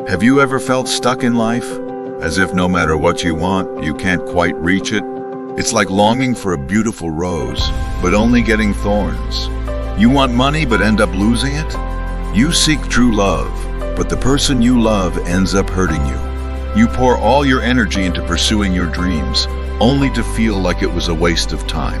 Have you ever felt stuck in life? As if no matter what you want, you can't quite reach it? It's like longing for a beautiful rose, but only getting thorns. You want money but end up losing it? You seek true love, but the person you love ends up hurting you. You pour all your energy into pursuing your dreams, only to feel like it was a waste of time.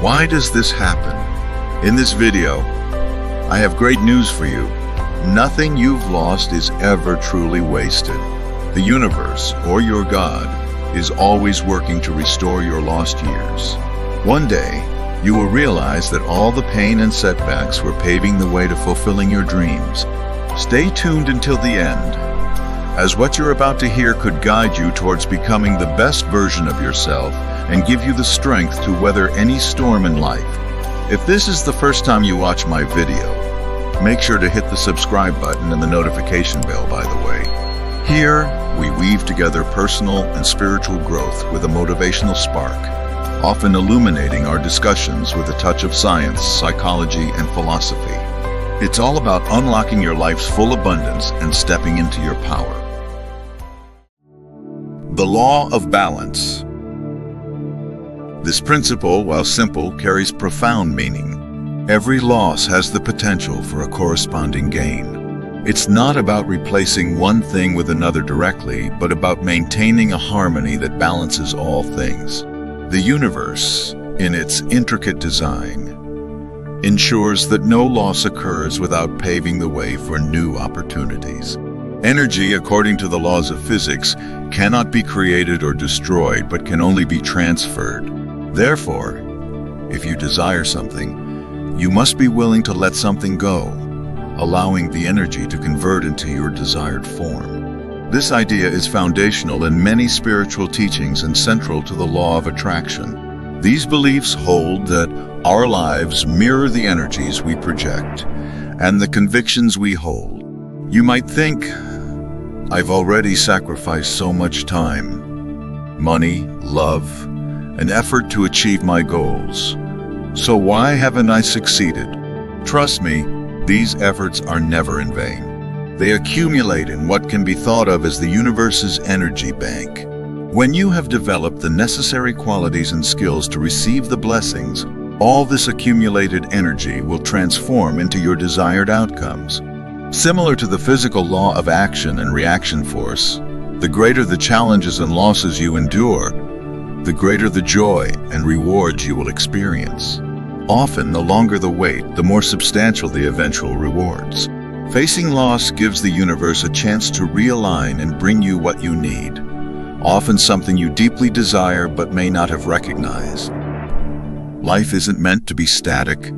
Why does this happen? In this video, I have great news for you. Nothing you've lost is ever truly wasted. The universe, or your God, is always working to restore your lost years. One day, you will realize that all the pain and setbacks were paving the way to fulfilling your dreams. Stay tuned until the end, as what you're about to hear could guide you towards becoming the best version of yourself and give you the strength to weather any storm in life. If this is the first time you watch my video, make sure to hit the subscribe button and the notification bell, by the way. Here, we weave together personal and spiritual growth with a motivational spark, often illuminating our discussions with a touch of science, psychology, and philosophy. It's all about unlocking your life's full abundance and stepping into your power. The law of balance. This principle, while simple, carries profound meaning. Every loss has the potential for a corresponding gain. It's not about replacing one thing with another directly, but about maintaining a harmony that balances all things. The universe, in its intricate design, ensures that no loss occurs without paving the way for new opportunities. Energy, according to the laws of physics, cannot be created or destroyed, but can only be transferred. Therefore, if you desire something, you must be willing to let something go, allowing the energy to convert into your desired form. This idea is foundational in many spiritual teachings and central to the law of attraction. These beliefs hold that our lives mirror the energies we project and the convictions we hold. You might think, I've already sacrificed so much time, money, love, and effort to achieve my goals. So why haven't I succeeded? Trust me, these efforts are never in vain. They accumulate in what can be thought of as the universe's energy bank. When you have developed the necessary qualities and skills to receive the blessings, all this accumulated energy will transform into your desired outcomes. Similar to the physical law of action and reaction force, the greater the challenges and losses you endure, the greater the joy and rewards you will experience. Often, the longer the wait, the more substantial the eventual rewards. Facing loss gives the universe a chance to realign and bring you what you need, often something you deeply desire but may not have recognized. Life isn't meant to be static.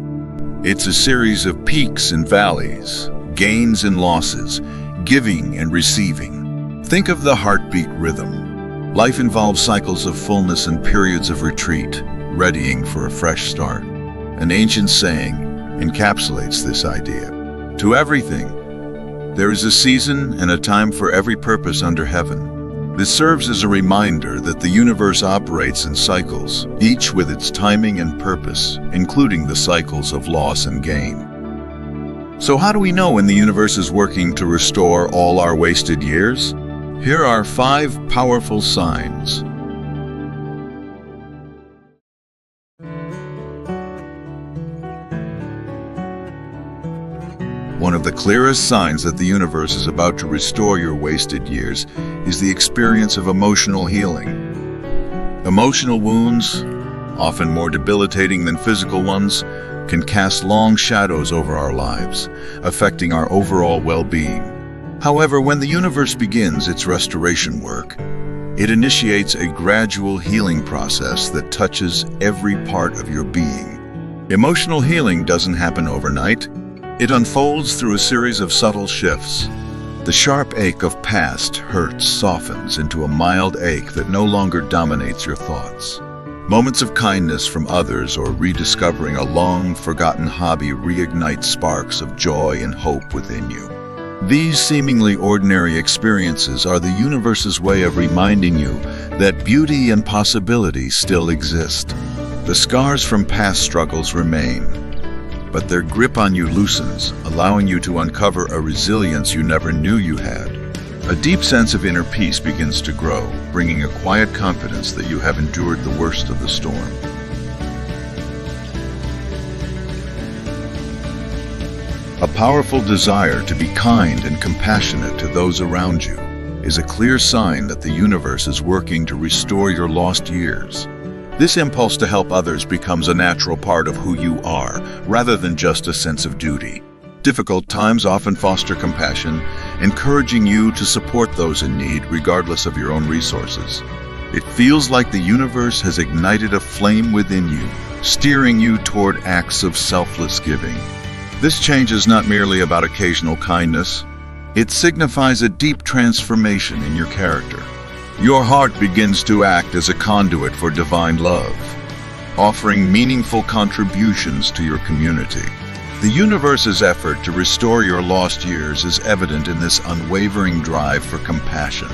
It's a series of peaks and valleys, gains and losses, giving and receiving. Think of the heartbeat rhythm. Life involves cycles of fullness and periods of retreat, readying for a fresh start. An ancient saying encapsulates this idea. To everything, there is a season and a time for every purpose under heaven. This serves as a reminder that the universe operates in cycles, each with its timing and purpose, including the cycles of loss and gain. So how do we know when the universe is working to restore all our wasted years? Here are 5 powerful signs. One of the clearest signs that the universe is about to restore your wasted years is the experience of emotional healing. Emotional wounds, often more debilitating than physical ones, can cast long shadows over our lives, affecting our overall well-being. However, when the universe begins its restoration work, it initiates a gradual healing process that touches every part of your being. Emotional healing doesn't happen overnight. It unfolds through a series of subtle shifts. The sharp ache of past hurts softens into a mild ache that no longer dominates your thoughts. Moments of kindness from others or rediscovering a long-forgotten hobby reignite sparks of joy and hope within you. These seemingly ordinary experiences are the universe's way of reminding you that beauty and possibility still exist. The scars from past struggles remain, but their grip on you loosens, allowing you to uncover a resilience you never knew you had. A deep sense of inner peace begins to grow, bringing a quiet confidence that you have endured the worst of the storm. A powerful desire to be kind and compassionate to those around you is a clear sign that the universe is working to restore your lost years. This impulse to help others becomes a natural part of who you are, rather than just a sense of duty. Difficult times often foster compassion, encouraging you to support those in need regardless of your own resources. It feels like the universe has ignited a flame within you, steering you toward acts of selfless giving. This change is not merely about occasional kindness. It signifies a deep transformation in your character. Your heart begins to act as a conduit for divine love, offering meaningful contributions to your community. The universe's effort to restore your lost years is evident in this unwavering drive for compassion.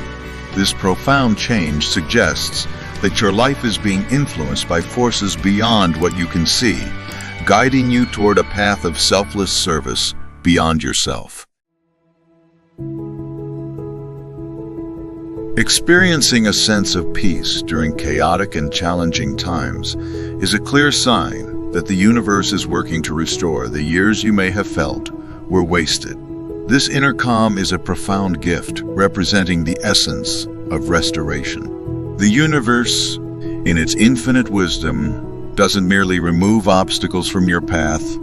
This profound change suggests that your life is being influenced by forces beyond what you can see, guiding you toward a path of selfless service beyond yourself. Experiencing a sense of peace during chaotic and challenging times is a clear sign that the universe is working to restore the years you may have felt were wasted. This inner calm is a profound gift representing the essence of restoration. The universe, in its infinite wisdom, doesn't merely remove obstacles from your path,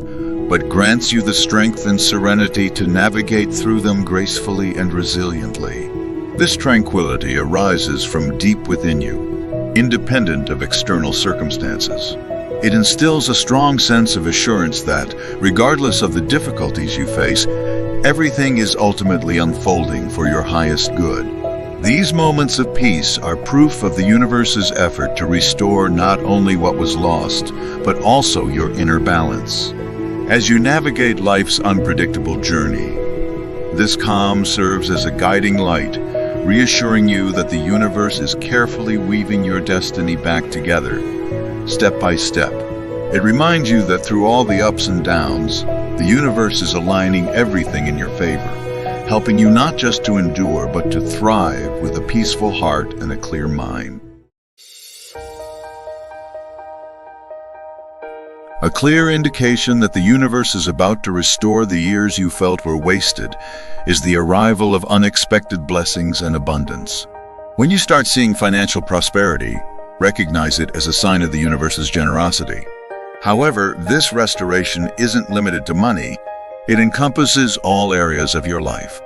but grants you the strength and serenity to navigate through them gracefully and resiliently. This tranquility arises from deep within you, independent of external circumstances. It instills a strong sense of assurance that, regardless of the difficulties you face, everything is ultimately unfolding for your highest good. These moments of peace are proof of the universe's effort to restore not only what was lost, but also your inner balance. As you navigate life's unpredictable journey, this calm serves as a guiding light, reassuring you that the universe is carefully weaving your destiny back together, step by step. It reminds you that through all the ups and downs, the universe is aligning everything in your favor, helping you not just to endure, but to thrive with a peaceful heart and a clear mind. A clear indication that the universe is about to restore the years you felt were wasted is the arrival of unexpected blessings and abundance. When you start seeing financial prosperity, recognize it as a sign of the universe's generosity. However, this restoration isn't limited to money. It encompasses all areas of your life.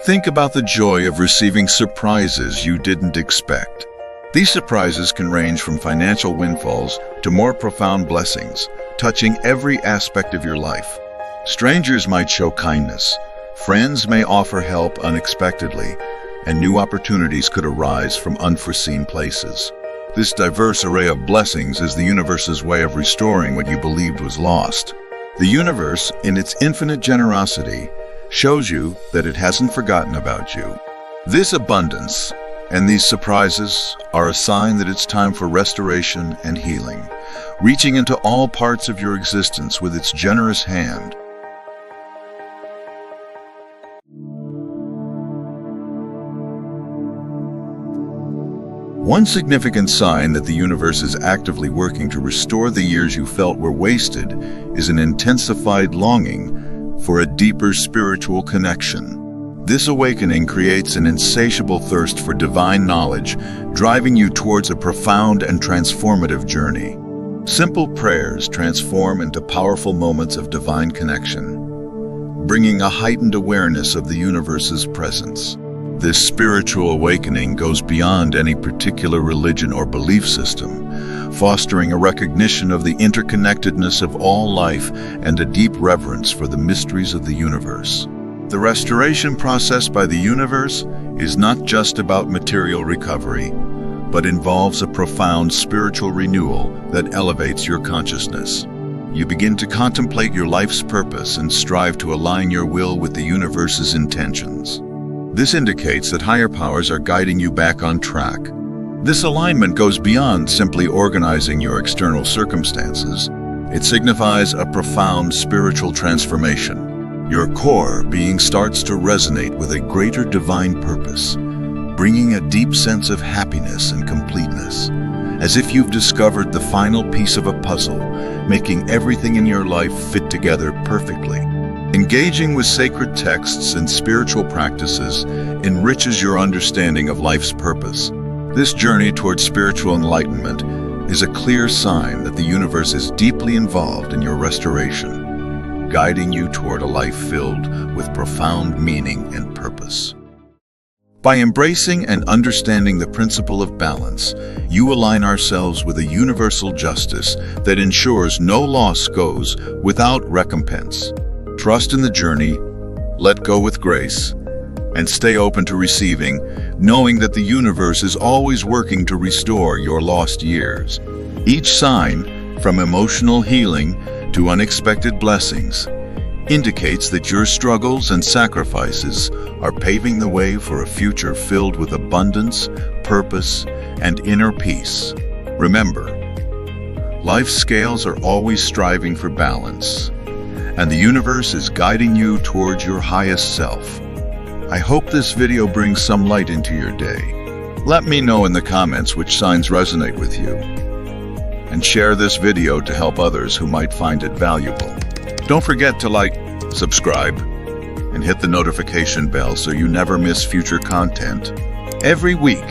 Think about the joy of receiving surprises you didn't expect. These surprises can range from financial windfalls to more profound blessings, touching every aspect of your life. Strangers might show kindness, friends may offer help unexpectedly, and new opportunities could arise from unforeseen places. This diverse array of blessings is the universe's way of restoring what you believed was lost. The universe, in its infinite generosity, shows you that it hasn't forgotten about you. This abundance and these surprises are a sign that it's time for restoration and healing, reaching into all parts of your existence with its generous hand. One significant sign that the universe is actively working to restore the years you felt were wasted is an intensified longing for a deeper spiritual connection. This awakening creates an insatiable thirst for divine knowledge, driving you towards a profound and transformative journey. Simple prayers transform into powerful moments of divine connection, bringing a heightened awareness of the universe's presence. This spiritual awakening goes beyond any particular religion or belief system, fostering a recognition of the interconnectedness of all life and a deep reverence for the mysteries of the universe. The restoration process by the universe is not just about material recovery, but involves a profound spiritual renewal that elevates your consciousness. You begin to contemplate your life's purpose and strive to align your will with the universe's intentions. This indicates that higher powers are guiding you back on track. This alignment goes beyond simply organizing your external circumstances. It signifies a profound spiritual transformation. Your core being starts to resonate with a greater divine purpose, bringing a deep sense of happiness and completeness, as if you've discovered the final piece of a puzzle, making everything in your life fit together perfectly. Engaging with sacred texts and spiritual practices enriches your understanding of life's purpose. This journey towards spiritual enlightenment is a clear sign that the universe is deeply involved in your restoration, guiding you toward a life filled with profound meaning and purpose. By embracing and understanding the principle of balance, you align ourselves with a universal justice that ensures no loss goes without recompense. Trust in the journey, let go with grace, and stay open to receiving, knowing that the universe is always working to restore your lost years. Each sign, from emotional healing to unexpected blessings, indicates that your struggles and sacrifices are paving the way for a future filled with abundance, purpose, and inner peace. Remember, life's scales are always striving for balance, and the universe is guiding you towards your highest self. I hope this video brings some light into your day. Let me know in the comments which signs resonate with you, and share this video to help others who might find it valuable. Don't forget to like, subscribe, and hit the notification bell so you never miss future content. Every week,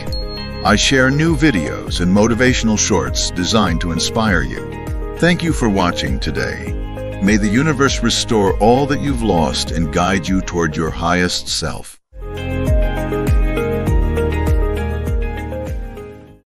I share new videos and motivational shorts designed to inspire you. Thank you for watching today. May the universe restore all that you've lost and guide you toward your highest self.